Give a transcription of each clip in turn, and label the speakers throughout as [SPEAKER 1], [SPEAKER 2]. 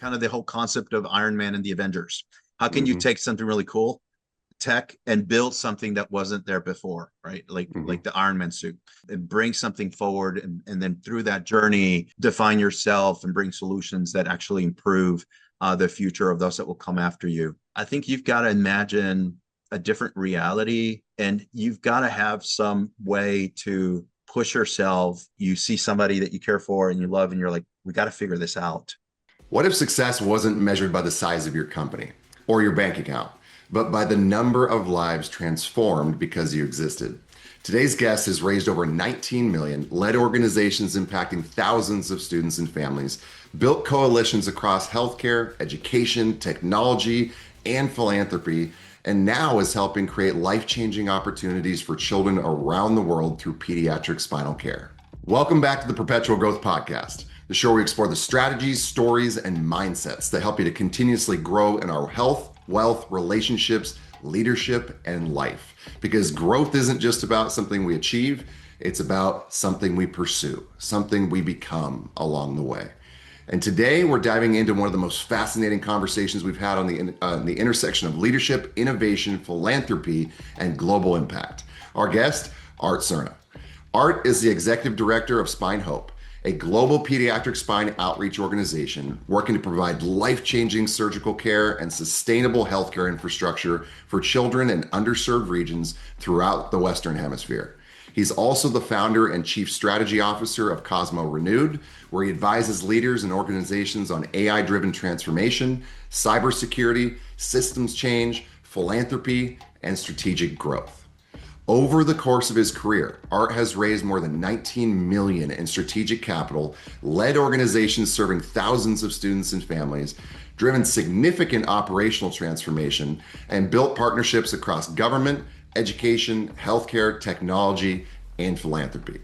[SPEAKER 1] kind of the whole concept of Iron Man and the Avengers. How can you
[SPEAKER 2] Hmm.
[SPEAKER 1] take something really cool, tech, and build something that wasn't there before, right?
[SPEAKER 2] Hmm.
[SPEAKER 1] Like the Iron Man suit, and bring something forward, and then through that journey, define yourself and bring solutions that actually improve the future of those that will come after you. I think you've got to imagine a different reality, and you've got to have some way to push yourself. You see somebody that you care for and you love, and you're like, we got to figure this out.
[SPEAKER 2] What if success wasn't measured by the size of your company or your bank account, but by the number of lives transformed because you existed? Today's guest has raised over 19 million, led organizations impacting thousands of students and families, built coalitions across healthcare, education, technology, and philanthropy, and now is helping create life-changing opportunities for children around the world through pediatric spinal care. Welcome back to the Perpetual Growth Podcast, the show where we explore the strategies, stories, and mindsets that help you to continuously grow in our health, wealth, relationships, leadership, and life. Because growth isn't just about something we achieve, it's about something we pursue, something we become along the way. And today we're diving into one of the most fascinating conversations we've had on the intersection of leadership, innovation, philanthropy, and global impact. Our guest, Art Serna. Art is the executive director of Spine Hope, a global pediatric spine outreach organization working to provide life-changing surgical care and sustainable healthcare infrastructure for children in underserved regions throughout the Western Hemisphere. He's also the founder and chief strategy officer of Cosmo Renewed, where he advises leaders and organizations on AI-driven transformation, cybersecurity, systems change, philanthropy, and strategic growth. Over the course of his career, Art has raised more than 19 million in strategic capital, led organizations serving thousands of students and families, driven significant operational transformation, and built partnerships across government, education, healthcare, technology, and philanthropy.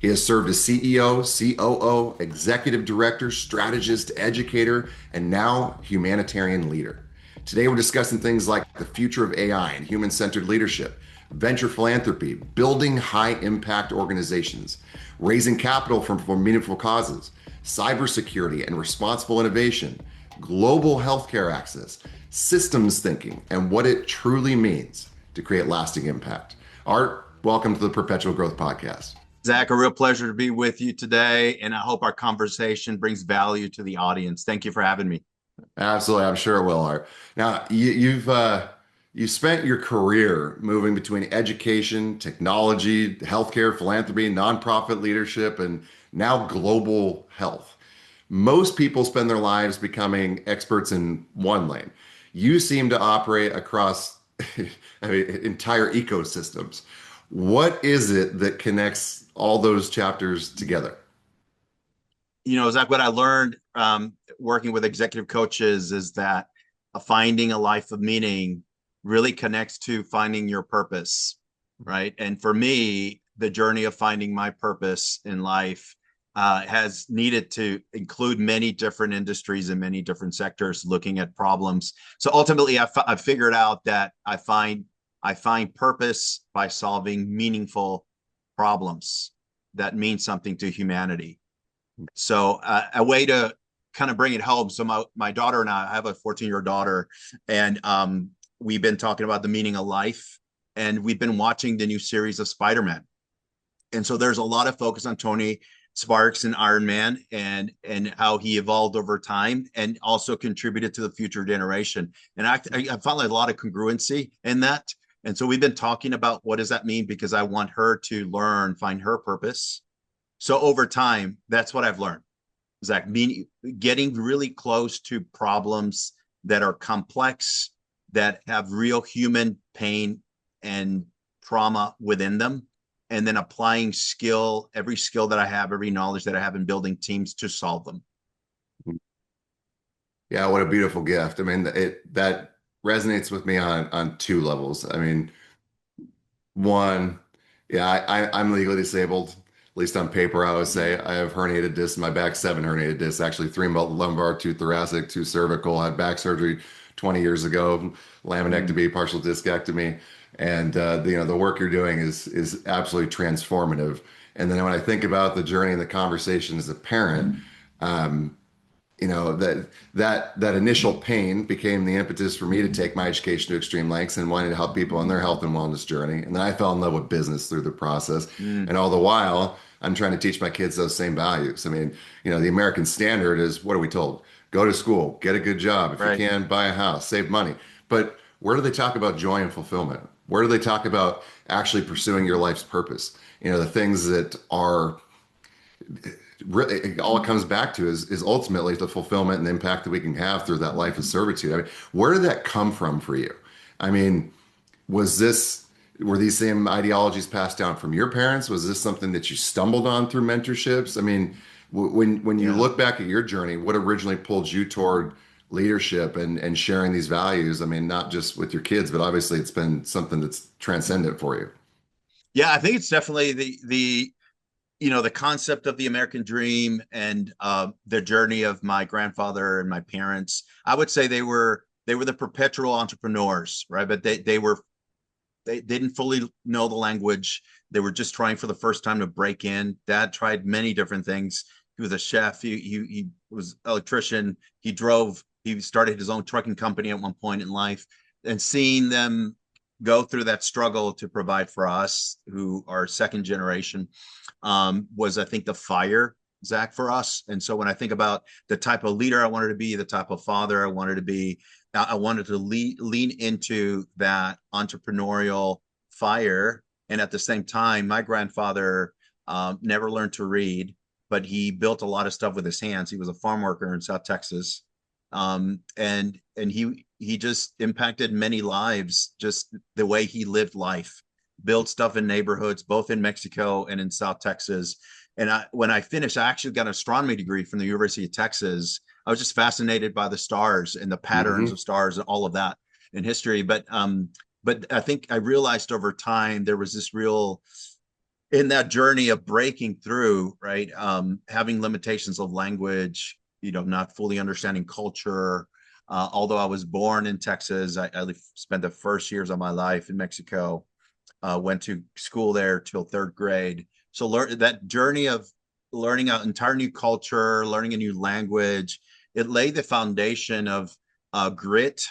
[SPEAKER 2] He has served as CEO, COO, executive director, strategist, educator, and now humanitarian leader. Today, we're discussing things like the future of AI and human-centered leadership, venture philanthropy, building high-impact organizations, raising capital for meaningful causes, cybersecurity and responsible innovation, global healthcare access, systems thinking, and what it truly means to create lasting impact. Art, welcome to the Perpetual Growth Podcast.
[SPEAKER 1] Zach, a real pleasure to be with you today, and I hope our conversation brings value to the audience. Thank you for having me.
[SPEAKER 2] Absolutely, I'm sure it will, Art. Now, you spent your career moving between education, technology, healthcare, philanthropy, nonprofit leadership, and now global health. Most people spend their lives becoming experts in one lane. You seem to operate across entire ecosystems. What is it that connects all those chapters together?
[SPEAKER 1] Zach, what I learned working with executive coaches is that finding a life of meaning really connects to finding your purpose, right? And for me, the journey of finding my purpose in life has needed to include many different industries and many different sectors looking at problems. So ultimately, I figured out that I find purpose by solving meaningful problems that mean something to humanity. So a way to kind of bring it home. So my daughter and I have a 14-year-old daughter, and we've been talking about the meaning of life, and we've been watching the new series of Spider-Man. And so there's a lot of focus on Tony Sparks and Iron Man and how he evolved over time and also contributed to the future generation. And I found a lot of congruency in that. And so we've been talking about what does that mean, because I want her to find her purpose. So over time, that's what I've learned, Zach, getting really close to problems that are complex, that have real human pain and trauma within them, and then applying every skill that I have, every knowledge that I have in building teams to solve them.
[SPEAKER 2] Yeah, what a beautiful gift. I mean, that resonates with me on two levels. I mean, one, yeah, I'm legally disabled, at least on paper, I would say. I have herniated discs in my back, 7 herniated discs, actually 3 lumbar, 2 thoracic, 2 cervical. I had back surgery 20 years ago, laminectomy, partial discectomy. And the work you're doing is absolutely transformative. And then when I think about the journey and the conversation as a parent, that initial pain became the impetus for me to take my education to extreme lengths and wanting to help people on their health and wellness journey. And then I fell in love with business through the process.
[SPEAKER 1] Mm,
[SPEAKER 2] And all the while, I'm trying to teach my kids those same values. I mean, the American standard is, what are we told? Go to school, get a good job. If you
[SPEAKER 1] right.
[SPEAKER 2] can, buy a house, save money. But where do they talk about joy and fulfillment? Where do they talk about actually pursuing your life's purpose? The things that are really all it comes back to is ultimately the fulfillment and impact that we can have through that life of servitude. I mean, where did that come from for you? I mean, was this were these same ideologies passed down from your parents? Was this something that you stumbled on through mentorships? I mean, when you
[SPEAKER 1] Yeah.
[SPEAKER 2] look back at your journey, what originally pulled you toward leadership and sharing these values? I mean, not just with your kids, but obviously it's been something that's transcendent for you.
[SPEAKER 1] Yeah, I think it's definitely the concept of the American dream and the journey of my grandfather and my parents. I would say they were the perpetual entrepreneurs, right? But they didn't fully know the language. They were just trying for the first time to break in. Dad tried many different things. He was a chef. He was an electrician. He drove. He started his own trucking company at one point in life, and seeing them go through that struggle to provide for us, who are second generation, was I think the fire, Zach, for us. And so when I think about the type of leader I wanted to be, the type of father I wanted to be, I wanted to lean into that entrepreneurial fire. And at the same time, my grandfather never learned to read, but he built a lot of stuff with his hands. He was a farm worker in South Texas. And he just impacted many lives, just the way he lived life, built stuff in neighborhoods, both in Mexico and in South Texas. And when I finished, I actually got an astronomy degree from the University of Texas. I was just fascinated by the stars and the patterns
[SPEAKER 2] Hmm.
[SPEAKER 1] of stars and all of that in history. But I think I realized over time there was this real in that journey of breaking through, right? Having limitations of language, not fully understanding culture. Although I was born in Texas, I spent the first years of my life in Mexico. Went to school there till third grade. So learn that journey of learning an entire new culture, learning a new language. It laid the foundation of grit,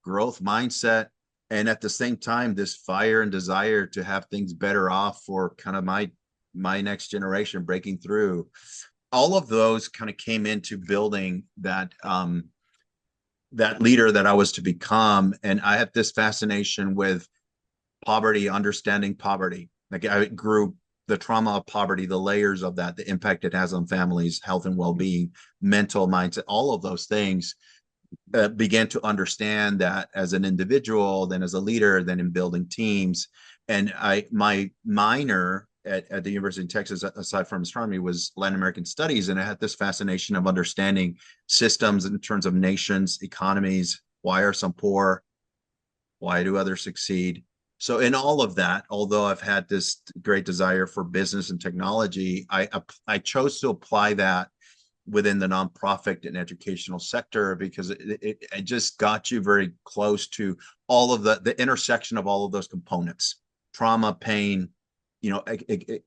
[SPEAKER 1] growth mindset, and at the same time, this fire and desire to have things better off for kind of my next generation breaking through. All of those kind of came into building that leader that I was to become. And I had this fascination with poverty, understanding poverty. Like I grew the trauma of poverty, the layers of that, the impact it has on families, health and well-being, mental mindset, all of those things. Began to understand that as an individual, then as a leader, then in building teams. And my minor at the University of Texas, aside from astronomy, was Latin American studies. And I had this fascination of understanding systems in terms of nations, economies. Why are some poor? Why do others succeed? So in all of that, although I've had this great desire for business and technology, I chose to apply that within the nonprofit and educational sector because it just got you very close to all of the intersection of all of those components: trauma, pain,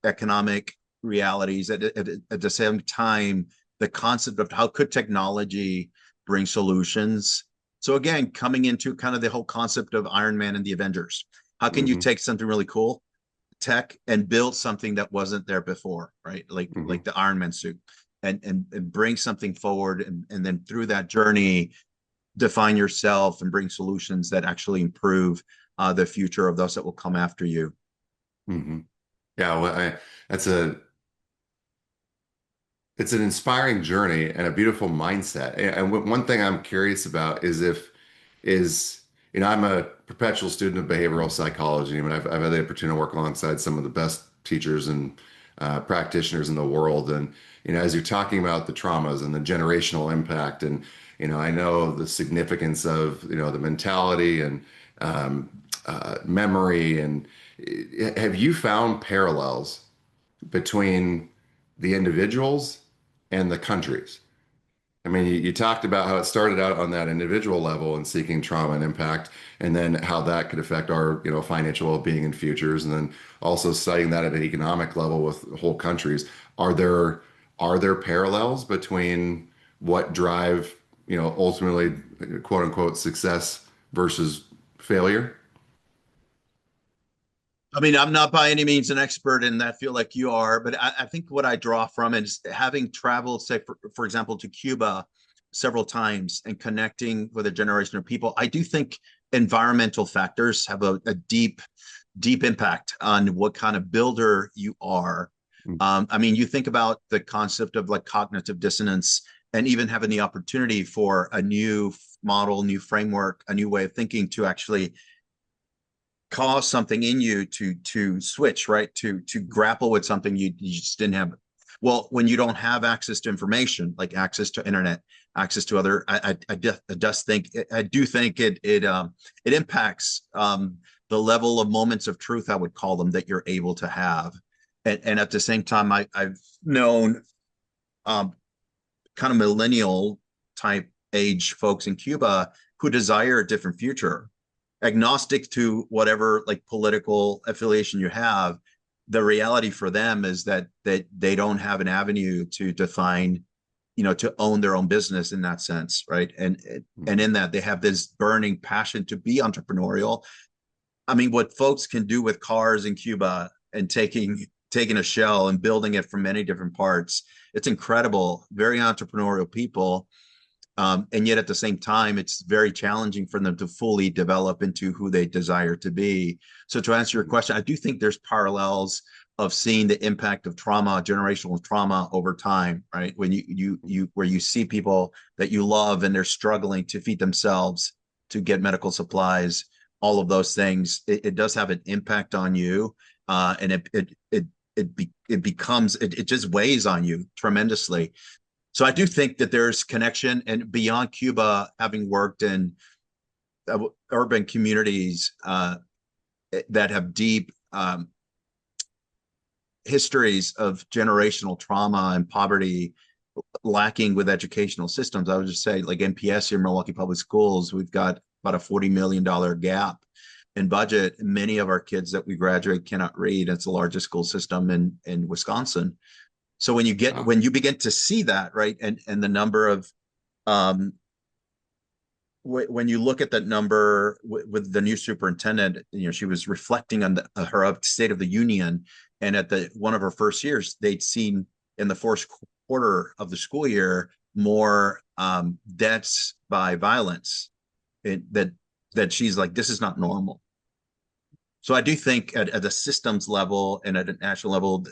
[SPEAKER 1] economic realities. At the same time, the concept of how could technology bring solutions. So again, coming into kind of the whole concept of Iron Man and the Avengers, how can you
[SPEAKER 2] Hmm.
[SPEAKER 1] take something really cool, tech, and build something that wasn't there before, right? Like
[SPEAKER 2] Hmm.
[SPEAKER 1] the Iron Man suit, and bring something forward, and then through that journey, define yourself and bring solutions that actually improve the future of those that will come after you.
[SPEAKER 2] Hmm. Yeah, well, that's a it's an inspiring journey and a beautiful mindset. And one thing I'm curious about is I'm a perpetual student of behavioral psychology. I mean, I've had the opportunity to work alongside some of the best teachers and practitioners in the world. And, as you're talking about the traumas and the generational impact, and, I know the significance of, the mentality and memory. And have you found parallels between the individuals and the countries? I mean, you talked about how it started out on that individual level and seeking trauma and impact, and then how that could affect our, financial well-being and futures, and then also studying that at an economic level with whole countries. Are there parallels between what drive, ultimately, quote unquote, success versus failure?
[SPEAKER 1] I mean, I'm not by any means an expert in that field like you are, but I think what I draw from it is having traveled, say, for example, to Cuba several times and connecting with a generation of people. I do think environmental factors have a deep, deep impact on what kind of builder you are. I mean, you think about the concept of like cognitive dissonance and even having the opportunity for a new model, new framework, a new way of thinking to actually cause something in you to switch, right, to grapple with something you just didn't have. Well, when you don't have access to information, like access to internet, access to other, I do think it impacts the level of moments of truth, I would call them, that you're able to have. And at the same time, I've known kind of millennial type age folks in Cuba who desire a different future, agnostic to whatever like political affiliation you have. The reality for them is that they don't have an avenue to define, to own their own business in that sense, right? And in that they have this burning passion to be entrepreneurial. I mean, what folks can do with cars in Cuba and taking a shell and building it from many different parts, it's incredible. Very entrepreneurial people. And yet at the same time, it's very challenging for them to fully develop into who they desire to be. So to answer your question, I do think there's parallels of seeing the impact of trauma, generational trauma over time, right? When you where you see people that you love and they're struggling to feed themselves, to get medical supplies, all of those things, it does have an impact on you. And it just weighs on you tremendously. So I do think that there's connection, and beyond Cuba, having worked in urban communities that have deep histories of generational trauma and poverty, lacking with educational systems. I would just say, like MPS here, Milwaukee Public Schools, we've got about a $40 million gap in budget. Many of our kids that we graduate cannot read. It's the largest school system in Wisconsin. So when you begin to see that, right, and the number of when you look at that number with the new superintendent, she was reflecting on her State of the Union, and at one of her first years, they'd seen in the first quarter of the school year more deaths by violence. That she's like, this is not normal. So I do think at a systems level and at a national level,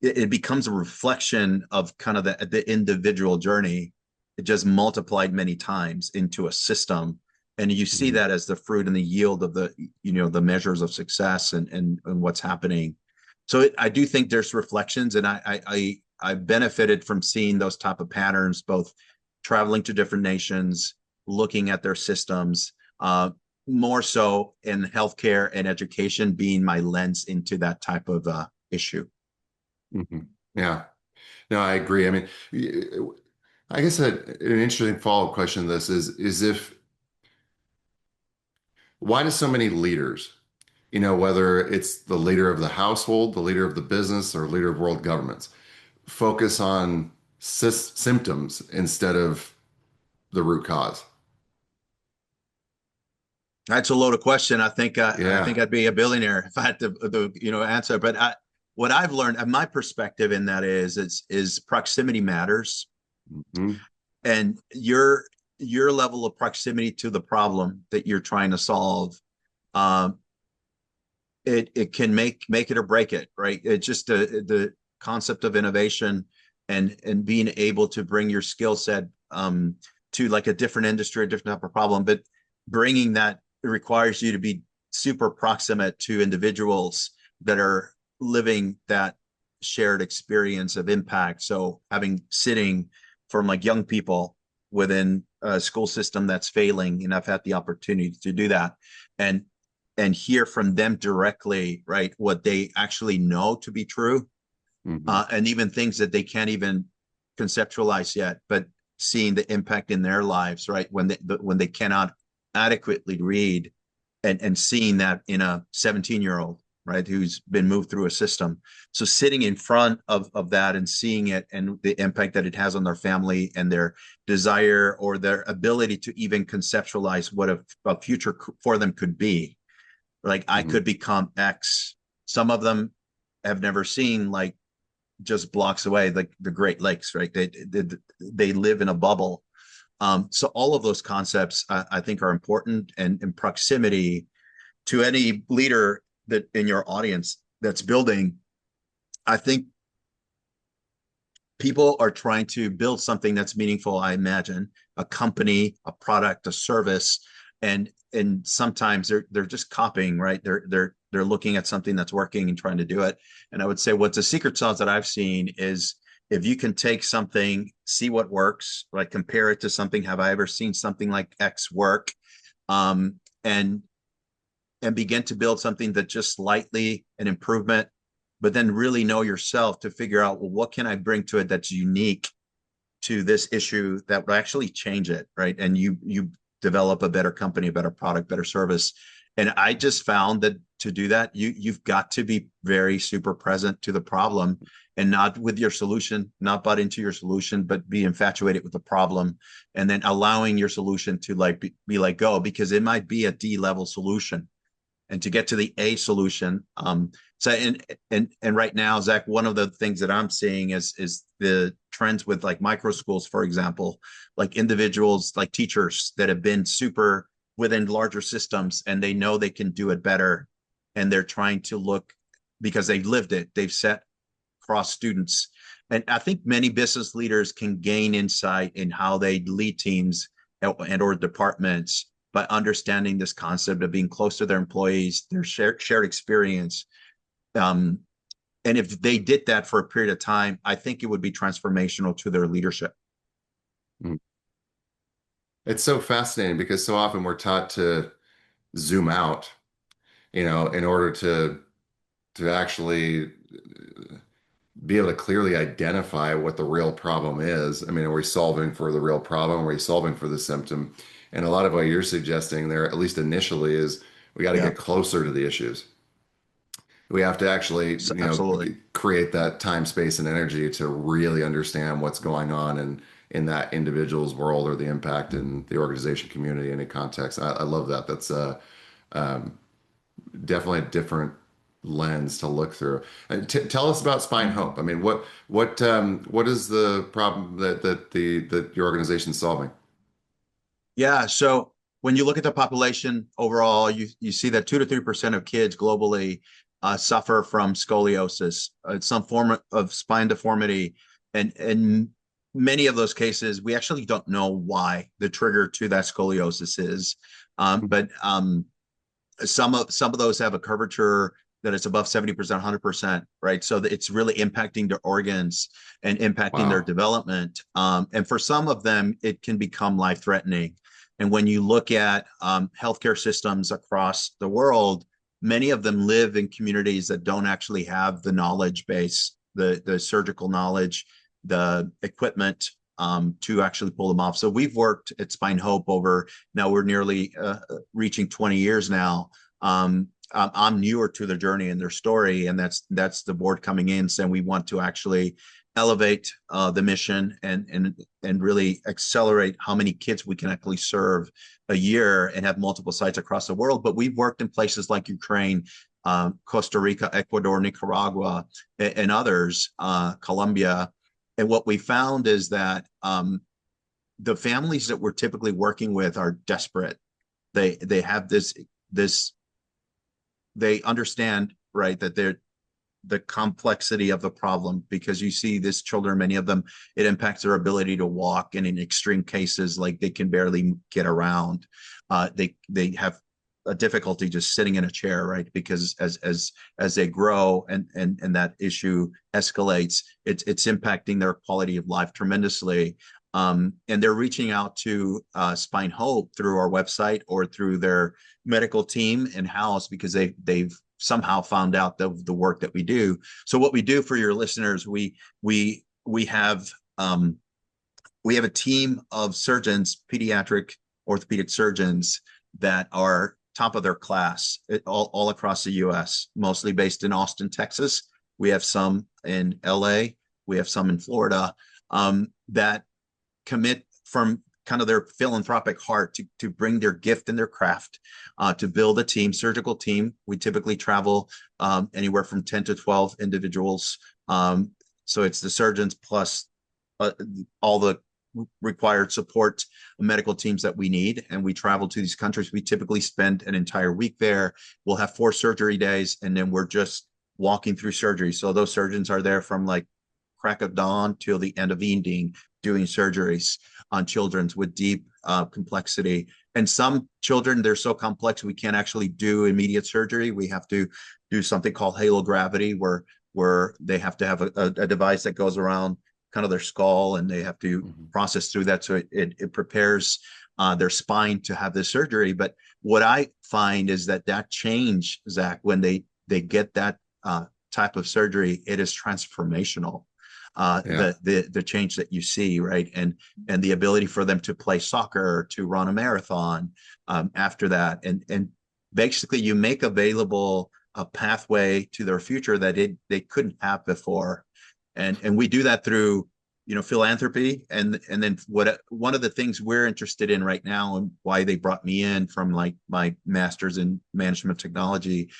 [SPEAKER 1] it becomes a reflection of kind of the individual journey. It just multiplied many times into a system, and you see that as the fruit and the yield of the measures of success and what's happening. So I do think there's reflections, and I benefited from seeing those type of patterns, both traveling to different nations, looking at their systems, more so in healthcare and education being my lens into that type of issue.
[SPEAKER 2] Mm-hmm. Yeah, no, I agree. I mean, I guess an interesting follow-up question to this is why do so many leaders, whether it's the leader of the household, the leader of the business, or leader of world governments, focus on symptoms instead of the root cause?
[SPEAKER 1] That's a loaded question. I think
[SPEAKER 2] Yeah.
[SPEAKER 1] I'd be a billionaire if I had to answer. But what I've learned, and my perspective in that is proximity matters,
[SPEAKER 2] Mm-hmm.
[SPEAKER 1] and your level of proximity to the problem that you're trying to solve, it can make it or break it, right? It's just the concept of innovation and being able to bring your skill set to like a different industry, a different type of problem, but bringing that, it requires you to be super proximate to individuals that are living that shared experience of impact. So sitting from like young people within a school system that's failing, and I've had the opportunity to do that and hear from them directly, right, what they actually know to be true,
[SPEAKER 2] Mm-hmm.
[SPEAKER 1] and even things that they can't even conceptualize yet, but seeing the impact in their lives, right, when they cannot adequately read, and seeing that in a 17-year-old right? Who's been moved through a system. So sitting in front of that and seeing it and the impact that it has on their family and their desire or their ability to even conceptualize what a future for them could be. Like I
[SPEAKER 2] Mhm.
[SPEAKER 1] could become X. Some of them have never seen like just blocks away, like the Great Lakes, right? They live in a bubble. So all of those concepts I think are important, and in proximity to any leader that in your audience that's building, I think people are trying to build something that's meaningful. I imagine a company, a product, a service, and sometimes they're just copying, right? They're looking at something that's working and trying to do it. And I would say what's a secret sauce that I've seen is if you can take something, see what works, like compare it to something. Have I ever seen something like X work? Um, and and begin to build something that just slightly an improvement, but then really know yourself to figure out, well, what can I bring to it that's unique to this issue that will actually change it, right? And you develop a better company, a better product, better service. And I just found that to do that, you've got to be very super present to the problem and not with your solution, not butt into your solution, but be infatuated with the problem, and then allowing your solution to like be like go, because it might be a D level solution, and to get to the A solution. So and right now, Zach, one of the things that I'm seeing is the trends with like micro schools, for example, like individuals like teachers that have been super within larger systems and they know they can do it better, and they're trying to look because they've lived it, they've set cross students. And I think many business leaders can gain insight in how they lead teams and or departments by understanding this concept of being close to their employees, their shared experience. Um, and if they did that for a period of time, I think it would be transformational to their leadership.
[SPEAKER 2] Mm. It's so fascinating because so often we're taught to zoom out, in order to actually be able to clearly identify what the real problem is. I mean, are we solving for the real problem? Are we solving for the symptom? And a lot of what you're suggesting there, at least initially, is we got to
[SPEAKER 1] Yeah,
[SPEAKER 2] get closer to the issues. We have to actually,
[SPEAKER 1] absolutely.
[SPEAKER 2] create that time, space, and energy to really understand what's going on in that individual's world or the impact in the organization, community, any context. I love that. That's um, definitely a different lens to look through. And tell us about Spine Hope. I mean, what is the problem that your organization is solving?
[SPEAKER 1] Yeah. So when you look at the population overall, you see that 2 to 3% of kids globally suffer from scoliosis, some form of spine deformity, and many of those cases we actually don't know why the trigger to that scoliosis is. But some of those have a curvature that is above 70%, 100%, right? So it's really impacting their organs and impacting their
[SPEAKER 2] Wow.
[SPEAKER 1] development. And for some of them, it can become life threatening. And when you look at healthcare systems across the world, many of them live in communities that don't actually have the knowledge base, the surgical knowledge, the equipment to actually pull them off. So we've worked at Spine Hope over, now we're nearly reaching 20 years now. I'm newer to their journey and their story, and that's the board coming in saying we want to actually elevate the mission and really accelerate how many kids we can actually serve a year and have multiple sites across the world. But we've worked in places like Ukraine, Costa Rica, Ecuador, Nicaragua, and others, Colombia. And what we found is that the families that we're typically working with are desperate. They have this they understand, right, that they're the complexity of the problem, because you see these children, many of them, it impacts their ability to walk, and in extreme cases like they can barely get around. They have a difficulty just sitting in a chair, right? Because as they grow and that issue escalates, it's impacting their quality of life tremendously. And they're reaching out to Spine Hope through our website or through their medical team in house because they've somehow found out the work that we do. So what we do for your listeners, we have a team of surgeons, pediatric orthopedic surgeons that are top of their class all across the US, mostly based in Austin, Texas. We have some in LA, we have some in Florida, that commit from kind of their philanthropic heart to bring their gift and their craft, to build a team, surgical team. We typically travel anywhere from 10 to 12 individuals. So it's the surgeons plus all the required support medical teams that we need. And we travel to these countries. We typically spend an entire week there. We'll have 4 surgery days, and then we're just walking through surgery. So those surgeons are there from like crack of dawn till the end of evening, doing surgeries on children with deep complexity. And some children, they're so complex, we can't actually do immediate surgery. We have to do something called halo gravity, where they have to have a device that goes around kind of their skull, and they have to process through that. So it prepares their spine to have this surgery. But what I find is that change, Zach, when they get that type of surgery, it is transformational. The change that you see, right? And the ability for them to play soccer, to run a marathon after that. And basically you make available a pathway to their future that they couldn't have before. And we do that through, philanthropy. And then one of the things we're interested in right now, and why they brought me in from like my master's in management technology,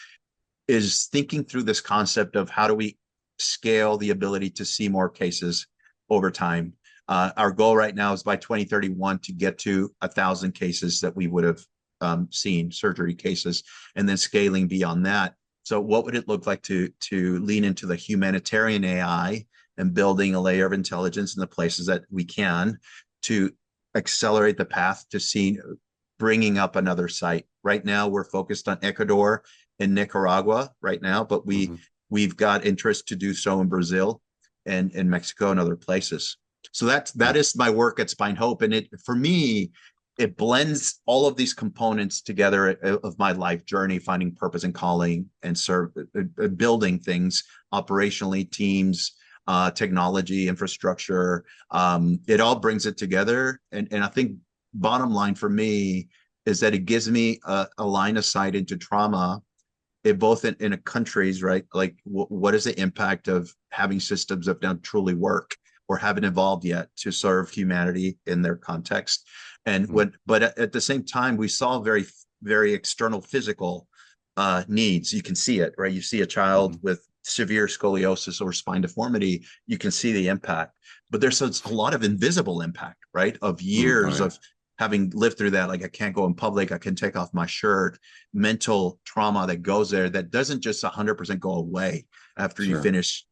[SPEAKER 1] is thinking through this concept of how do we scale the ability to see more cases over time. Our goal right now is by 2031 to get to 1,000 cases that we would have seen, surgery cases, and then scaling beyond that. So what would it look like to lean into the humanitarian AI and building a layer of intelligence in the places that we can to accelerate the path to bringing up another site? Right now, we're focused on Ecuador and Nicaragua right now, but we've got interest to do so in Brazil and in Mexico and other places. So that is my work at Spine Hope. And for me, it blends all of these components together of my life journey, finding purpose and calling, and building things operationally, teams, technology, infrastructure. It all brings it together. And I think bottom line for me is that it gives me a line of sight into trauma, both in countries, right? Like what is the impact of having systems that don't truly work or haven't evolved yet to serve humanity in their context? And but at the same time, we solve very, very external physical needs. You can see it, right? You see a child with severe scoliosis or spine deformity, you can see the impact. But there's a lot of invisible impact, right? Of years of having lived through that. Like, I can't go in public, I can take off my shirt, mental trauma that goes there that doesn't just 100% go away after you finish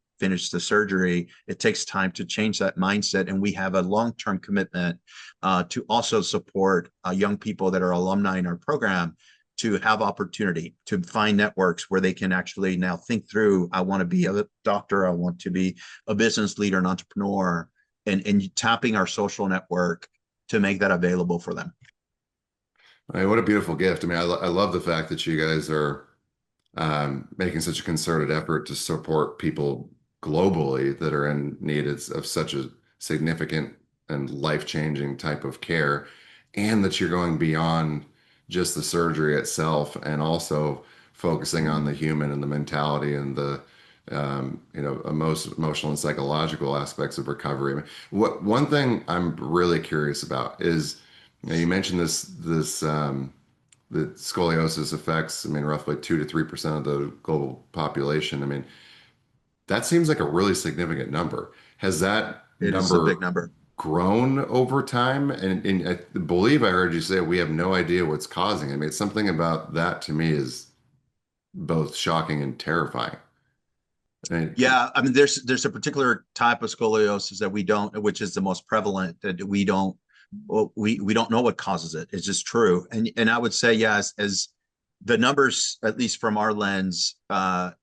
[SPEAKER 1] the surgery. It takes time to change that mindset. And we have a long-term commitment to also support young people that are alumni in our program to have opportunity, to find networks where they can actually now think through, I want to be a doctor, I want to be a business leader, an entrepreneur, and tapping our social network to make that available for them.
[SPEAKER 2] I mean, what a beautiful gift. I mean, I love the fact that you guys are making such a concerted effort to support people globally that are in need of such a significant and life-changing type of care, and that you're going beyond just the surgery itself and also focusing on the human and the mentality and the emotional and psychological aspects of recovery. I mean, one thing I'm really curious about is, you mentioned the scoliosis affects, roughly 2 to 3% of the global population. I mean, that seems like a really significant number. Has that
[SPEAKER 1] It is a big number.
[SPEAKER 2] Grown over time? And I believe I heard you say we have no idea what's causing it. I mean, it's something about that to me is both shocking and terrifying.
[SPEAKER 1] Yeah, there's a particular type of scoliosis that we don't, which is the most prevalent, that we don't know what causes it. It's just true. And I would say, yes, as the numbers, at least from our lens, are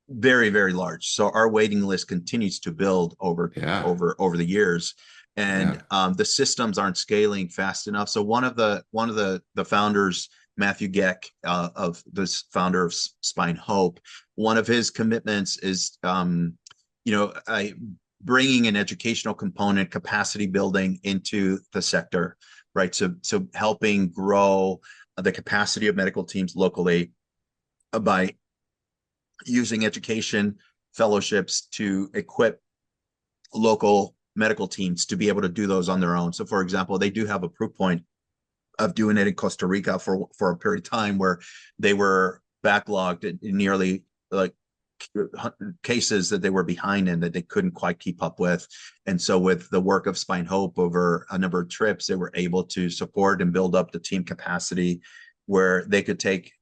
[SPEAKER 1] very, very large. So our waiting list continues to build over the years, and the systems aren't scaling fast enough. So one of the founders, Matthew Geck, of this founder of Spine Hope, one of his commitments is, bringing an educational component, capacity building into the sector. right? So helping grow the capacity of medical teams locally by using education fellowships to equip local medical teams to be able to do those on their own. So, for example, they do have a proof point of doing it in Costa Rica for a period of time where they were backlogged at nearly like cases that they were behind in that they couldn't quite keep up with. And so with the work of Spine Hope over a number of trips, they were able to support and build up the team capacity where they could take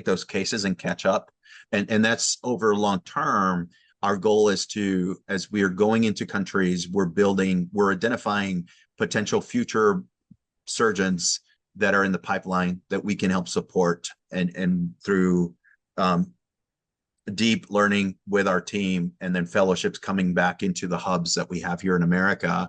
[SPEAKER 1] those cases and catch up. And that's over long term. Our goal is to, as we are going into countries, we're identifying potential future surgeons that are in the pipeline that we can help support and through deep learning with our team and then fellowships coming back into the hubs that we have here in America,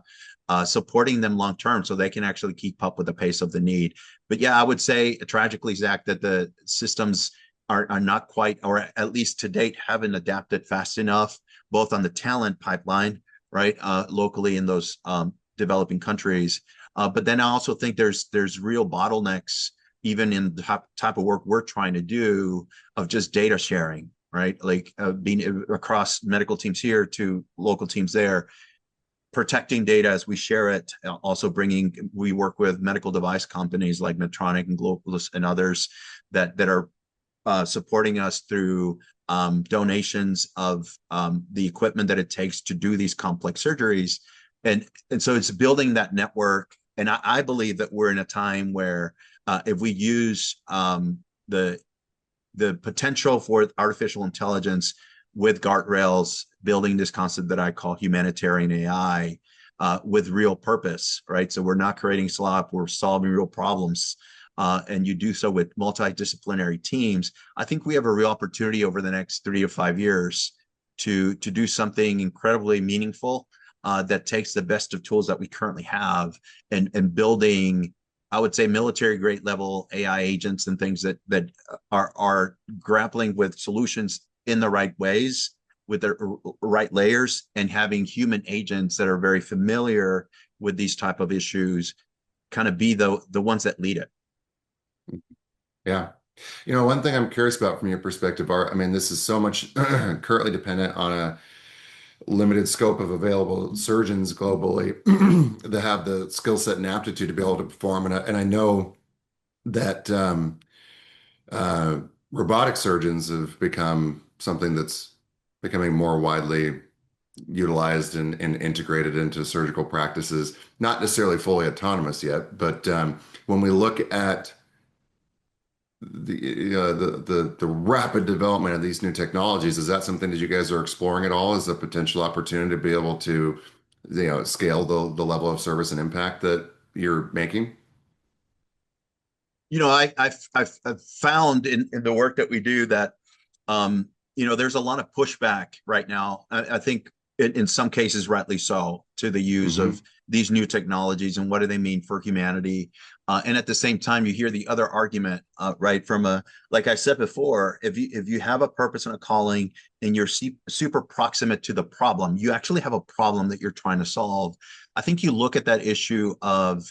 [SPEAKER 1] supporting them long term so they can actually keep up with the pace of the need. But yeah, I would say tragically, Zach, that the systems are not quite, or at least to date, haven't adapted fast enough, both on the talent pipeline, right, locally in those developing countries. But then I also think there's real bottlenecks, even in the type of work we're trying to do, of just data sharing, right? Like being across medical teams here to local teams there, protecting data as we share it. Also we work with medical device companies like Medtronic and Globus and others that are supporting us through donations of the equipment that it takes to do these complex surgeries. And so it's building that network. And I believe that we're in a time where if we use the potential for artificial intelligence with guardrails, building this concept that I call humanitarian AI with real purpose, right? So we're not creating slop, we're solving real problems. And you do so with multidisciplinary teams. I think we have a real opportunity over the next 3 to 5 years to do something incredibly meaningful that takes the best of tools that we currently have and building, I would say, military grade level AI agents and things that are grappling with solutions in the right ways with the right layers, and having human agents that are very familiar with these type of issues kind of be the ones that lead it.
[SPEAKER 2] Yeah. One thing I'm curious about from your perspective, Art, I mean, this is so much currently dependent on a limited scope of available surgeons globally that have the skill set and aptitude to be able to perform. And I know that uh, robotic surgeons have become something that's becoming more widely utilized and integrated into surgical practices, not necessarily fully autonomous yet, but when we look at the rapid development of these new technologies, is that something that you guys are exploring at all as a potential opportunity to be able to, scale the level of service and impact that you're making?
[SPEAKER 1] I've found in the work that we do that there's a lot of pushback right now. I think in some cases, rightly so, to the use
[SPEAKER 2] Mm-hmm.
[SPEAKER 1] of these new technologies and what do they mean for humanity. And at the same time, you hear the other argument, right? Like I said before, if you have a purpose and a calling and you're super proximate to the problem, you actually have a problem that you're trying to solve. I think you look at that issue of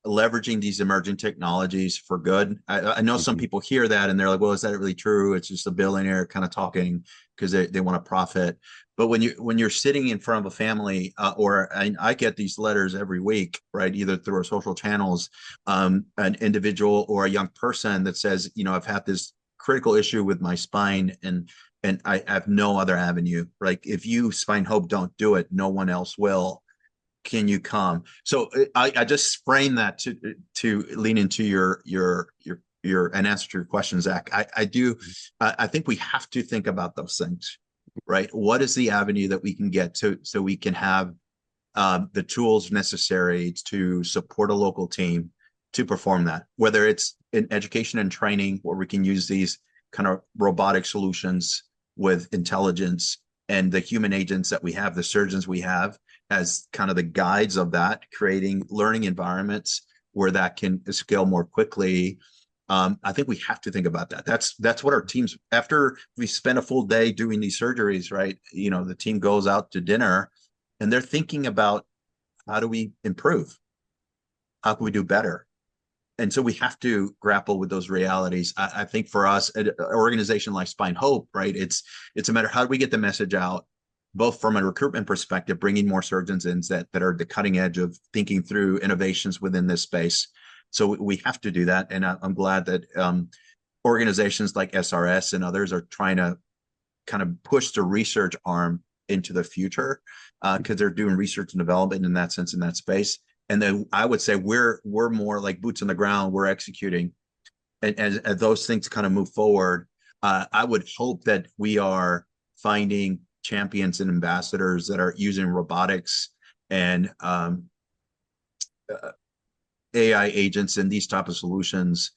[SPEAKER 1] leveraging these emerging technologies for good. I know some
[SPEAKER 2] Mm-hmm.
[SPEAKER 1] people hear that and they're like, well, is that really true? It's just a billionaire kind of talking because they want to profit. But when you're sitting in front of a family, or I get these letters every week, right, either through our social channels, an individual or a young person that says, I've had this critical issue with my spine and I have no other avenue. Like, if you, Spine Hope, don't do it, no one else will. Can you come? So I just frame that to lean into your and answer to your question, Zach. I think we have to think about those things, right? What is the avenue that we can get to so we can have the tools necessary to support a local team to perform that, whether it's in education and training, where we can use these kind of robotic solutions with intelligence and the human agents that we have, the surgeons we have, as kind of the guides of that, creating learning environments where that can scale more quickly. I think we have to think about that. That's what our teams, after we spend a full day doing these surgeries, right? The team goes out to dinner and they're thinking about, how do we improve? How can we do better? And so we have to grapple with those realities. I think for us, an organization like Spine Hope, right? It's a matter how do we get the message out, both from a recruitment perspective, bringing more surgeons in that are the cutting edge of thinking through innovations within this space. So we have to do that, and I'm glad that organizations like SRS and others are trying to kind of push the research arm into the future because they're doing research and development in that sense in that space. And then I would say we're more like boots on the ground. We're executing, and as those things kind of move forward, I would hope that we are finding champions and ambassadors that are using robotics and AI agents and these type of solutions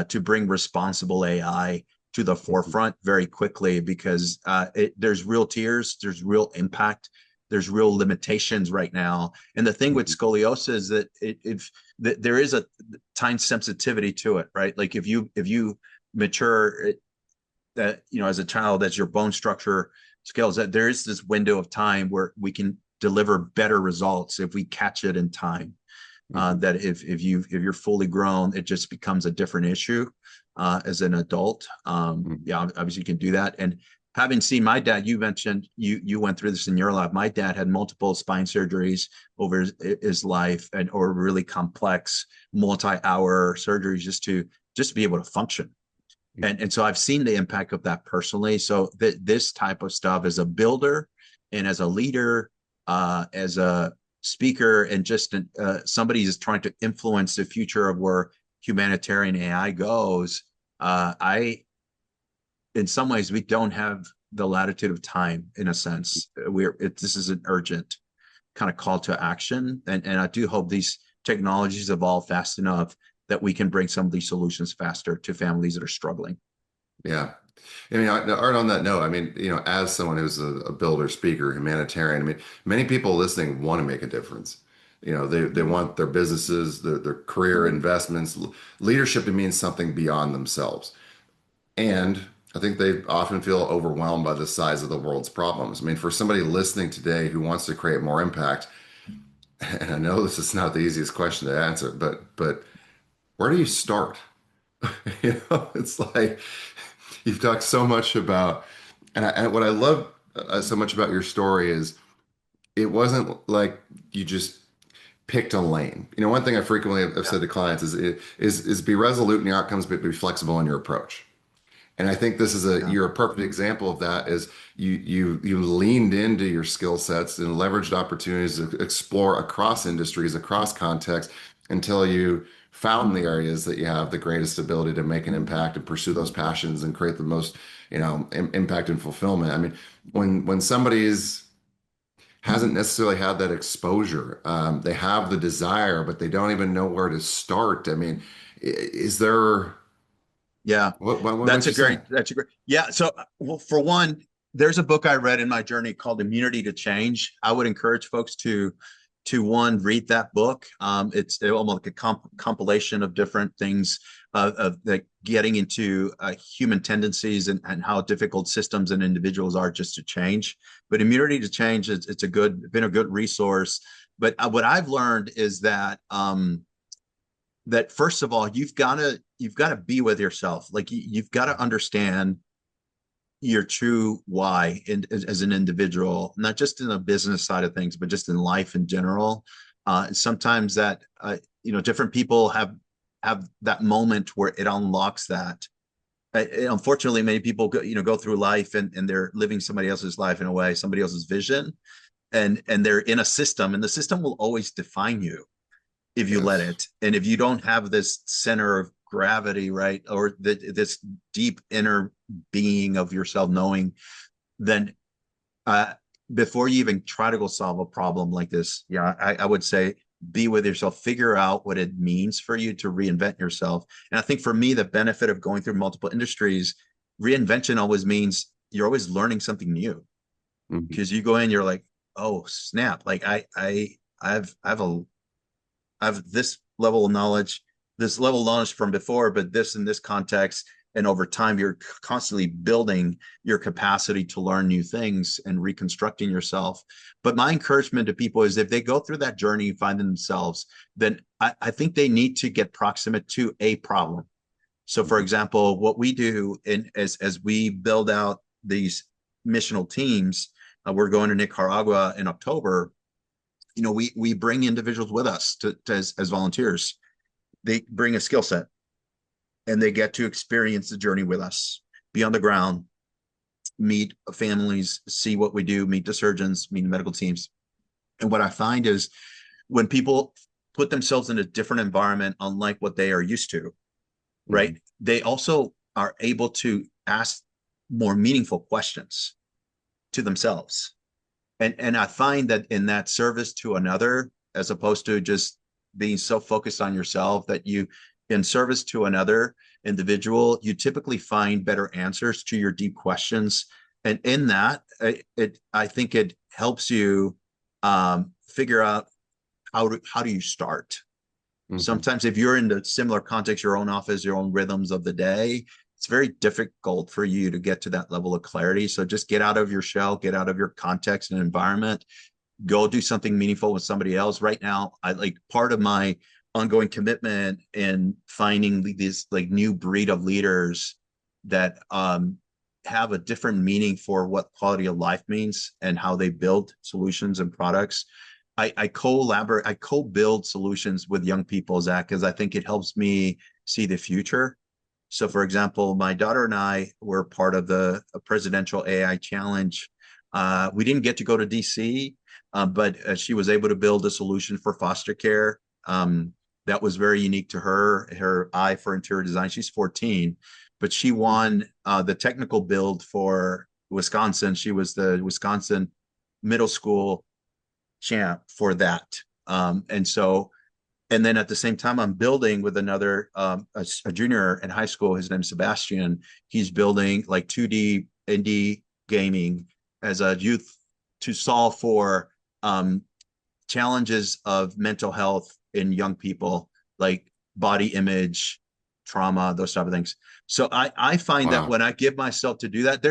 [SPEAKER 1] to bring responsible AI to the forefront very quickly, because there's real tears, there's real impact, there's real limitations right now. And the thing with scoliosis is that that there is a time sensitivity to it, right? Like if you mature that, as a child, as your bone structure scales, that there is this window of time where we can deliver better results if we catch it in time. That if you're fully grown, it just becomes a different issue as an adult. Yeah, obviously you can do that. And having seen my dad, you mentioned you went through this in your life. My dad had multiple spine surgeries over his life, or really complex multi-hour surgeries just to be able to function. And so I've seen the impact of that personally. So this type of stuff as a builder and as a leader, as a speaker, and just somebody is trying to influence the future of where humanitarian AI goes. In some ways, we don't have the latitude of time, in a sense. This is an urgent kind of call to action. And I do hope these technologies evolve fast enough that we can bring some of these solutions faster to families that are struggling.
[SPEAKER 2] Yeah. I mean, Art, on that note, I mean, as someone who's a builder, speaker, humanitarian, I mean, many people listening want to make a difference. They want their businesses, their career investments, leadership to mean something beyond themselves. And I think they often feel overwhelmed by the size of the world's problems. I mean, for somebody listening today who wants to create more impact, and I know this is not the easiest question to answer, but where do you start? It's like you've talked so much about, and what I love so much about your story is it wasn't like you just picked a lane. One thing I frequently have said to clients is be resolute in your outcomes, but be flexible in your approach. And I think this is you're a perfect example of that. Is you leaned into your skill sets and leveraged opportunities to explore across industries, across contexts, until you found the areas that you have the greatest ability to make an impact and pursue those passions and create the most, impact and fulfillment. I mean, when somebody's hasn't necessarily had that exposure, they have the desire, but they don't even know where to start. I mean, is there?
[SPEAKER 1] Yeah,
[SPEAKER 2] What
[SPEAKER 1] that's
[SPEAKER 2] makes
[SPEAKER 1] a
[SPEAKER 2] you
[SPEAKER 1] great,
[SPEAKER 2] say?
[SPEAKER 1] that's a great, yeah. So, well, for one, there's a book I read in my journey called Immunity to Change. I would encourage folks to one, read that book. It's almost like a compilation of different things of getting into human tendencies and how difficult systems and individuals are just to change. But Immunity to Change, it's been a good resource. But what I've learned is that that first of all, you've got to be with yourself. Like you've got to understand your true why as an individual, not just in the business side of things, but just in life in general. Sometimes that different people have that moment where it unlocks that. Unfortunately, many people go through life and they're living somebody else's life in a way, somebody else's vision, and they're in a system, and the system will always define you if you let
[SPEAKER 2] Yes.
[SPEAKER 1] it. And if you don't have this center of gravity, right, or this deep inner being of yourself knowing, then before you even try to go solve a problem like this, I would say be with yourself, figure out what it means for you to reinvent yourself. And I think for me, the benefit of going through multiple industries, reinvention always means you're always learning something new,
[SPEAKER 2] Mhm.
[SPEAKER 1] because you go in, you're like, oh snap, like I have this level of knowledge from before, but this in this context, And over time, you're constantly building your capacity to learn new things and reconstructing yourself. But my encouragement to people is if they go through that journey and find themselves, then I think they need to get proximate to a problem. So, for example, what we do as we build out these missional teams, we're going to Nicaragua in October. We bring individuals with us as volunteers. They bring a skill set and they get to experience the journey with us, be on the ground, meet families, see what we do, meet the surgeons, meet the medical teams. And what I find is when people put themselves in a different environment, unlike what they are used to, right? Mm-hmm. They also are able to ask more meaningful questions to themselves. And I find that in that service to another, as opposed to just being so focused on yourself, that you, in service to another individual, you typically find better answers to your deep questions. And in that, I think it helps you figure out how do you start. Mm-hmm. Sometimes if you're in the similar context, your own office, your own rhythms of the day, it's very difficult for you to get to that level of clarity. So just get out of your shell, get out of your context and environment, go do something meaningful with somebody else. Right now, I like part of my ongoing commitment in finding these like new breed of leaders that have a different meaning for what quality of life means and how they build solutions and products. I collaborate, I co-build solutions with young people, Zach, because I think it helps me see the future. So, for example, my daughter and I were part of the Presidential AI Challenge. We didn't get to go to DC, but she was able to build a solution for foster care. That was very unique to her eye for interior design. She's 14, but she won the technical build for Wisconsin. She was the Wisconsin middle school champ for that. And then at the same time, I'm building with another, a junior in high school. His name's Sebastian. He's building like 2D indie gaming as a youth to solve for challenges of mental health in young people, like body image, trauma, those type of things. So I find that when I give myself to do that,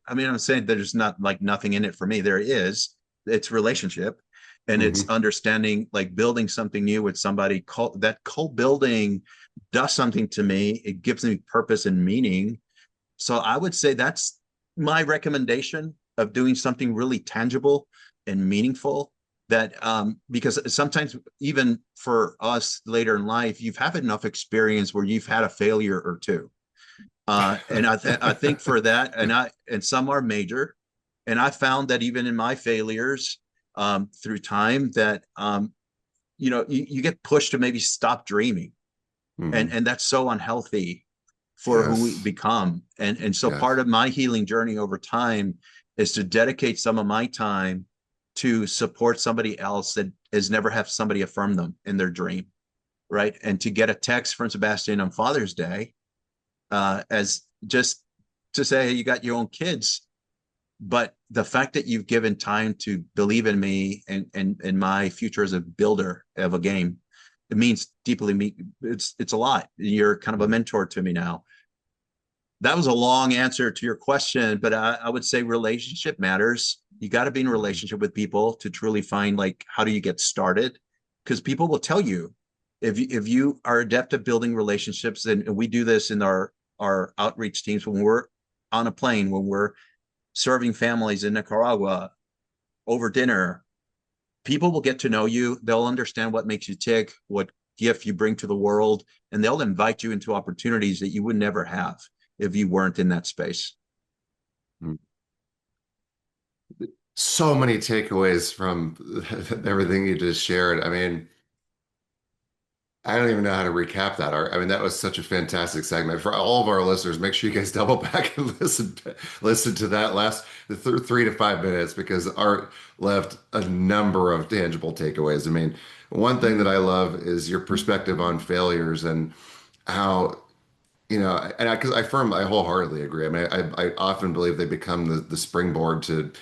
[SPEAKER 1] I'm saying there's not like nothing in it for me. There is, it's relationship. And it's understanding, like building something new with somebody. That co-building does something to me. It gives me purpose and meaning. So I would say that's my recommendation of doing something really tangible and meaningful. That because sometimes even for us later in life, you've had enough experience where you've had a failure or two. And I think for that, and some are major. And I found that even in my failures, through time, that you get pushed to maybe stop dreaming, and that's so unhealthy for who we become. And so part of my healing journey over time is to dedicate some of my time to support somebody else that has never had somebody affirm them in their dream, right? And to get a text from Sebastian on Father's Day, as just to say, hey, you got your own kids. But the fact that you've given time to believe in me and my future as a builder of a game, it means deeply. It's a lot. You're kind of a mentor to me now. That was a long answer to your question, but I would say relationship matters. You got to be in a relationship with people to truly find, like, how do you get started? Because people will tell you if you are adept at building relationships, and we do this in our outreach teams when we're on a plane, when we're serving families in Nicaragua over dinner, people will get to know you. They'll understand what makes you tick, what gift you bring to the world, and they'll invite you into opportunities that you would never have if you weren't in that space.
[SPEAKER 2] So many takeaways from everything you just shared. I mean, I don't even know how to recap that, Art. I mean, that was such a fantastic segment. For all of our listeners, make sure you guys double back and listen to that last 3 to 5 minutes, because Art left a number of tangible takeaways. I mean, one thing that I love is your perspective on failures and how, and I wholeheartedly agree. I mean, I often believe they become the springboard to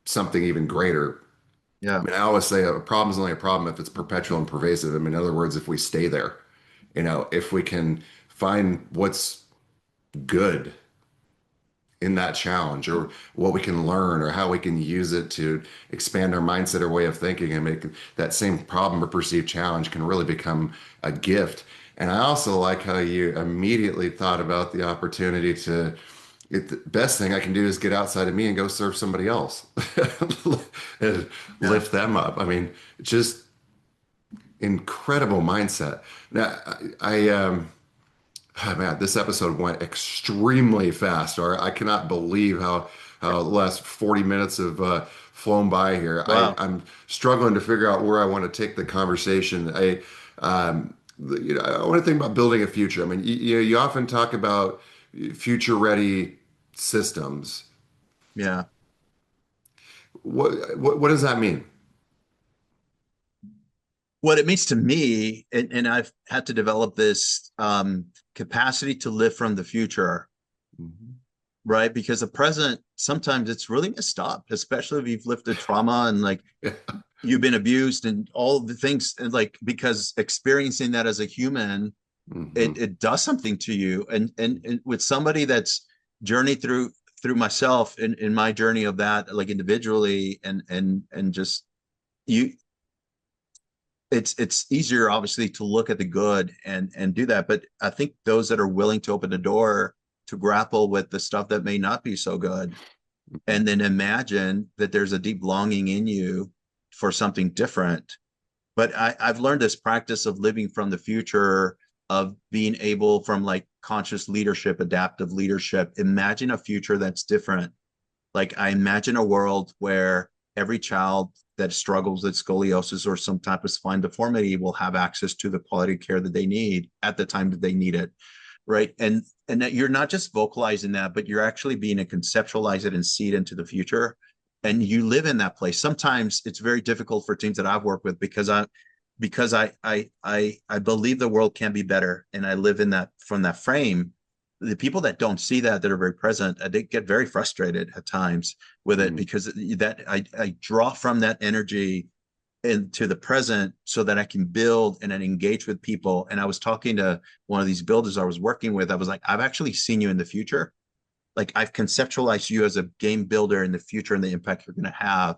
[SPEAKER 2] something even greater.
[SPEAKER 1] Yeah.
[SPEAKER 2] I mean, I always say a problem is only a problem if it's perpetual and pervasive. I mean, in other words, if we stay there, if we can find what's good in that challenge, or what we can learn, or how we can use it to expand our mindset or way of thinking, and make that same problem or perceived challenge can really become a gift. And I also like how you immediately thought about the opportunity to, the best thing I can do is get outside of me and go serve somebody else and
[SPEAKER 1] Yeah.
[SPEAKER 2] lift them up. I mean, just incredible mindset. Now, oh, man, this episode went extremely fast. Or I cannot believe how the last 40 minutes have flown by here.
[SPEAKER 1] Wow.
[SPEAKER 2] I'm struggling to figure out where I want to take the conversation. I want to think about building a future. I mean, you often talk about future ready systems.
[SPEAKER 1] Yeah.
[SPEAKER 2] What does that mean?
[SPEAKER 1] What it means to me, and I've had to develop this capacity to live from the future,
[SPEAKER 2] Mhm.
[SPEAKER 1] right? Because the present, sometimes it's really messed up, especially if you've lived a trauma and like you've been abused and all the things, and like, because experiencing that as a human,
[SPEAKER 2] Mhm.
[SPEAKER 1] it does something to you. And with somebody that's journeyed through myself in my journey of that, like individually, and just you, it's easier obviously to look at the good and do that. But I think those that are willing to open the door to grapple with the stuff that may not be so good,
[SPEAKER 2] Mhm.
[SPEAKER 1] and then imagine that there's a deep longing in you for something different. But I've learned this practice of living from the future, of being able, from like conscious leadership, adaptive leadership, imagine a future that's different. Like I imagine a world where every child that struggles with scoliosis or some type of spine deformity will have access to the quality of care that they need at the time that they need it, right? And that you're not just vocalizing that, but you're actually being to conceptualize it and see it into the future, and you live in that place. Sometimes it's very difficult for teams that I've worked with, because I believe the world can be better, and I live in that, from that frame. The people that don't see that are very present, they get very frustrated at times with it,
[SPEAKER 2] Mhm.
[SPEAKER 1] because that I draw from that energy into the present so that I can build and then engage with people. And I was talking to one of these builders I was working with. I was like, I've actually seen you in the future. Like I've conceptualized you as a game builder in the future and the impact you're going to have.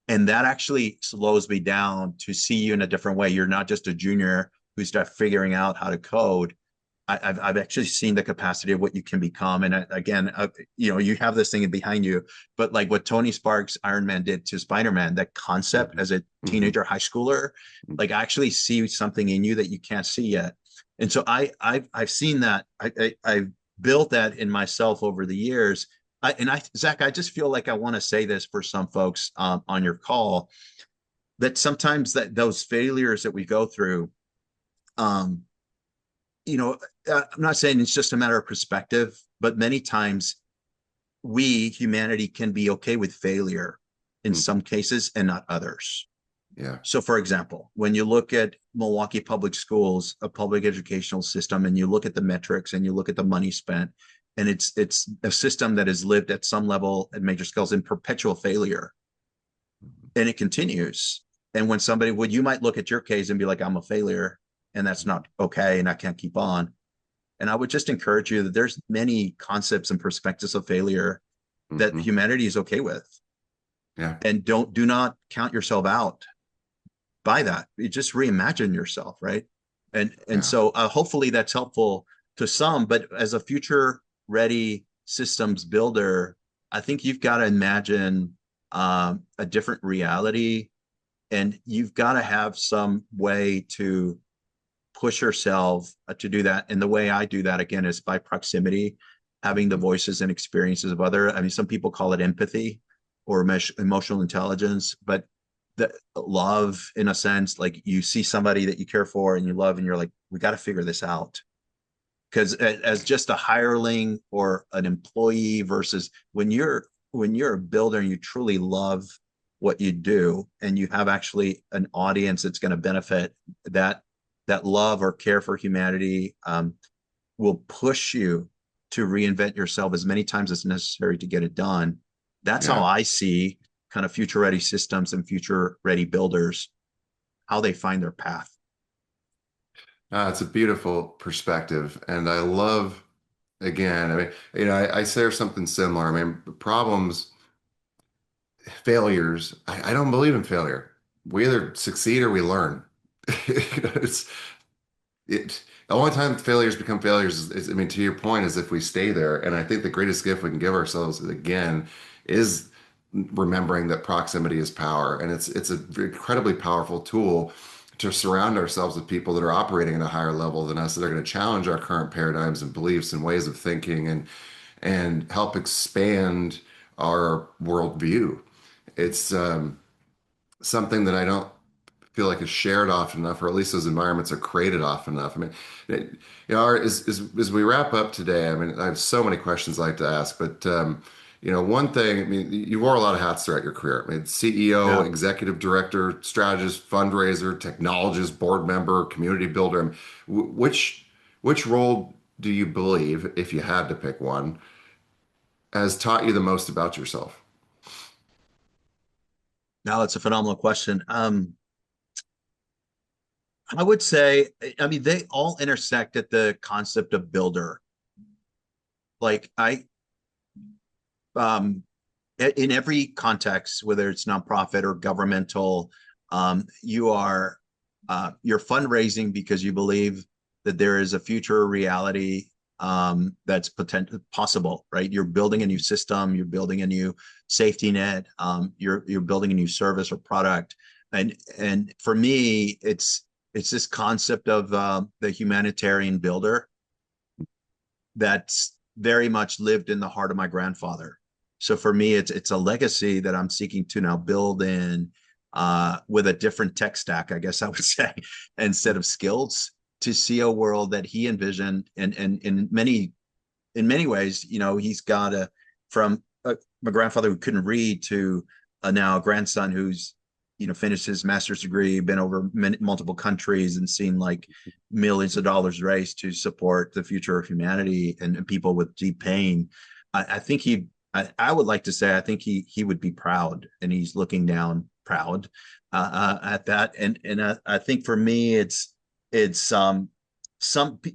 [SPEAKER 1] And that actually slows me down to see you in a different way. You're not just a junior who's just figuring out how to code. I've actually seen the capacity of what you can become. And again, you have this thing behind you, but like what Tony Sparks Iron Man did to Spider-Man, that concept
[SPEAKER 2] Mhm.
[SPEAKER 1] as a
[SPEAKER 2] Mhm.
[SPEAKER 1] teenager, high schooler, like I actually see something in you that you can't see yet. And so I've seen that. I've built that in myself over the years. Zach, I just feel like I want to say this for some folks on your call, that sometimes that those failures that we go through, um, you know, I'm not saying it's just a matter of perspective, but many times we, humanity, can be okay with failure in
[SPEAKER 2] Mhm.
[SPEAKER 1] some cases and not others.
[SPEAKER 2] Yeah.
[SPEAKER 1] So, for example, when you look at Milwaukee Public Schools, a public educational system, and you look at the metrics and you look at the money spent, and it's a system that has lived at some level at major scales in perpetual failure, and it continues. And when somebody would, you might look at your case and be like, I'm a failure, and that's not okay, and I can't keep on. And I would just encourage you that there's many concepts and perspectives of failure that
[SPEAKER 2] Mhm.
[SPEAKER 1] humanity is okay with.
[SPEAKER 2] Yeah.
[SPEAKER 1] And do not count yourself out by that. You just reimagine yourself, right? And
[SPEAKER 2] Yeah.
[SPEAKER 1] so hopefully that's helpful to some. But as a future ready systems builder, I think you've got to imagine a different reality, and you've got to have some way to push yourself to do that. And the way I do that, again, is by proximity, having the
[SPEAKER 2] Mhm.
[SPEAKER 1] voices and experiences of other. I mean, some people call it empathy or emotional intelligence, but the love, in a sense, like you see somebody that you care for and you love, and you're like, we got to figure this out. Because as just a hireling or an employee, versus when you're a builder and you truly love what you do, and you have actually an audience that's going to benefit, that that love or care for humanity will push you to reinvent yourself as many times as necessary to get it done. That's how
[SPEAKER 2] Yeah.
[SPEAKER 1] I see kind of future ready systems and future ready builders, how they find their path.
[SPEAKER 2] It's a beautiful perspective. And I love again, I mean, I say something similar. I mean, problems, failures. I don't believe in failure. We either succeed or we learn. It's it. The only time failures become failures I mean, to your point, is if we stay there. And I think the greatest gift we can give ourselves again is remembering that proximity is power, and it's an incredibly powerful tool to surround ourselves with people that are operating at a higher level than us, that are going to challenge our current paradigms and beliefs and ways of thinking, and help expand our worldview. It's something that I don't feel like is shared often enough, or at least those environments are created often enough. I mean, as we wrap up today, I mean, I have so many questions I'd like to ask, but one thing, I mean, you wore a lot of hats throughout your career. I mean, CEO,
[SPEAKER 1] Yeah.
[SPEAKER 2] executive director, strategist, fundraiser, technologist, board member, community builder. I mean, which role do you believe, if you had to pick one, has taught you the most about yourself?
[SPEAKER 1] Now that's a phenomenal question. I would say, I mean, they all intersect at the concept of builder. Like um, in every context, whether it's nonprofit or governmental, you're fundraising because you believe that there is a future reality that's possible, right? You're building a new system, you're building a new safety net, you're building a new service or product, and for me, it's this concept of the humanitarian builder that's very much lived in the heart of my grandfather. So for me, it's a legacy that I'm seeking to now build in with a different tech stack, I guess I would say, instead of skills, to see a world that he envisioned. And in many ways, he's got from my grandfather who couldn't read to now a grandson who's finished his master's degree, been over multiple countries, and seen like millions of dollars raised to support the future of humanity and people with deep pain. I think I would like to say, I think he would be proud, and he's looking down proud at that. And I think for me, it's some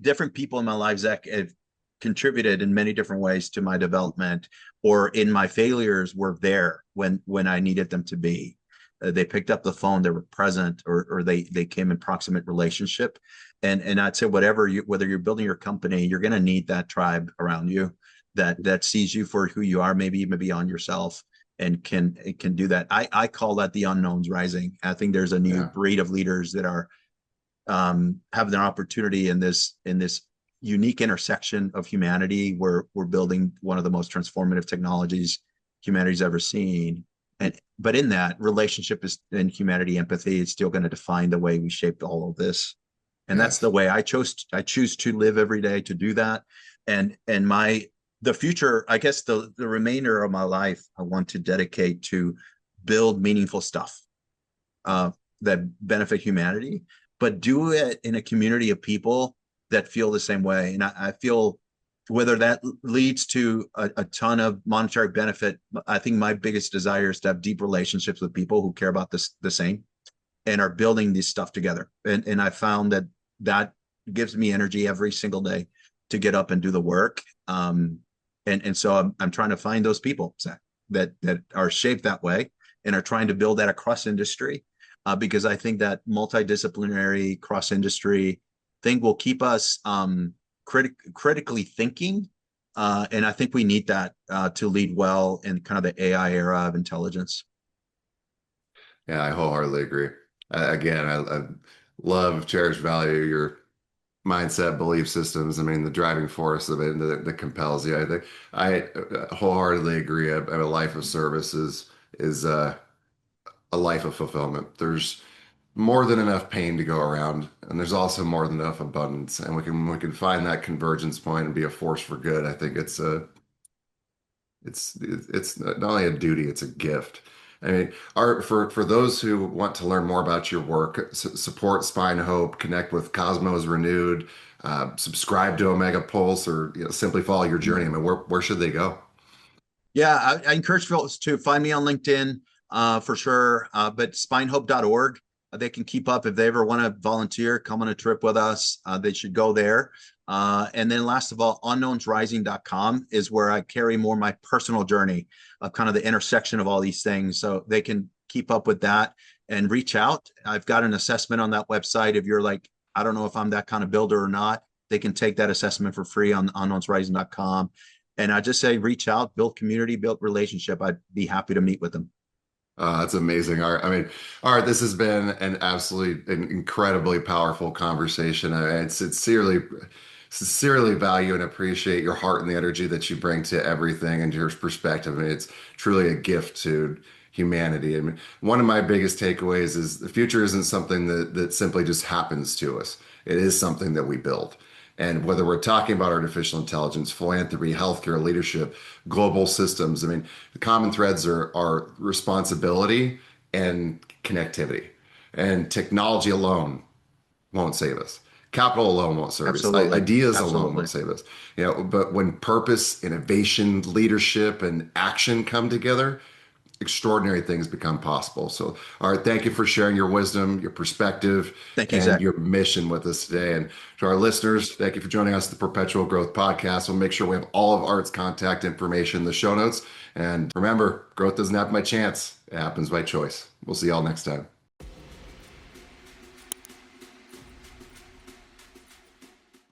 [SPEAKER 1] different people in my life, Zach, have contributed in many different ways to my development, or in my failures were there when I needed them to be. They picked up the phone, they were present, or they came in proximate relationship. And I'd say whether you're building your company, you're going to need that tribe around you that sees you for who you are, maybe even beyond yourself, and can do that. I call that the unknowns rising. I think there's a new
[SPEAKER 2] Yeah.
[SPEAKER 1] breed of leaders that are having an opportunity in this unique intersection of humanity, where we're building one of the most transformative technologies humanity's ever seen. But in that, relationship is, and humanity, empathy is still going to define the way we shaped all of this. And that's the
[SPEAKER 2] Yes.
[SPEAKER 1] way I choose to live every day, to do that. And the future, I guess, the remainder of my life, I want to dedicate to build meaningful stuff uh, that benefit humanity, but do it in a community of people that feel the same way. And I feel, whether that leads to a ton of monetary benefit, I think my biggest desire is to have deep relationships with people who care about this the same and are building this stuff together. And I found that gives me energy every single day to get up and do the work. And so I'm trying to find those people, Zach, that are shaped that way and are trying to build that across industry, because I think that multidisciplinary cross industry thing will keep us critically thinking. And I think we need that to lead well in kind of the AI era of intelligence.
[SPEAKER 2] Yeah, I wholeheartedly agree. Again, I love, cherish, value your mindset, belief systems. I mean, the driving force of it that compels you. I think I wholeheartedly agree. A life of service is a life of fulfillment. There's more than enough pain to go around, and there's also more than enough abundance. And we can find that convergence point and be a force for good. I think it's not only a duty, it's a gift. I mean, Art, for those who want to learn more about your work, support Spine Hope, connect with Cosmos Renewed, subscribe to Omega Pulse, or simply follow your journey. I mean, where should they go?
[SPEAKER 1] Yeah, I encourage folks to find me on LinkedIn for sure, but spinehope.org. They can keep up. If they ever want to volunteer, come on a trip with us, they should go there. And then last of all, unknownsrising.com is where I carry more my personal journey of kind of the intersection of all these things. So they can keep up with that and reach out. I've got an assessment on that website. If you're like, I don't know if I'm that kind of builder or not, they can take that assessment for free on unknownsrising.com. And I just say, reach out, build community, build relationship. I'd be happy to meet with them.
[SPEAKER 2] That's amazing, Art. I mean, Art, this has been an absolutely an incredibly powerful conversation. I sincerely value and appreciate your heart and the energy that you bring to everything and your perspective. I mean, it's truly a gift to humanity. I mean, one of my biggest takeaways is the future isn't something that simply just happens to us. It is something that we build. And whether we're talking about artificial intelligence, philanthropy, healthcare, leadership, global systems, I mean, the common threads are responsibility and connectivity. And technology alone won't save us. Capital alone won't serve us.
[SPEAKER 1] Absolutely.
[SPEAKER 2] Ideas alone
[SPEAKER 1] Absolutely.
[SPEAKER 2] won't save us. But when purpose, innovation, leadership, and action come together, extraordinary things become possible. So, all right, thank you for sharing your wisdom, your perspective,
[SPEAKER 1] Thank you,
[SPEAKER 2] and
[SPEAKER 1] Zach.
[SPEAKER 2] your mission with us today. And to our listeners, thank you for joining us at the Perpetual Growth Podcast. We'll make sure we have all of Art's contact information in the show notes. And remember, growth doesn't happen by chance, it happens by choice. We'll see y'all next time.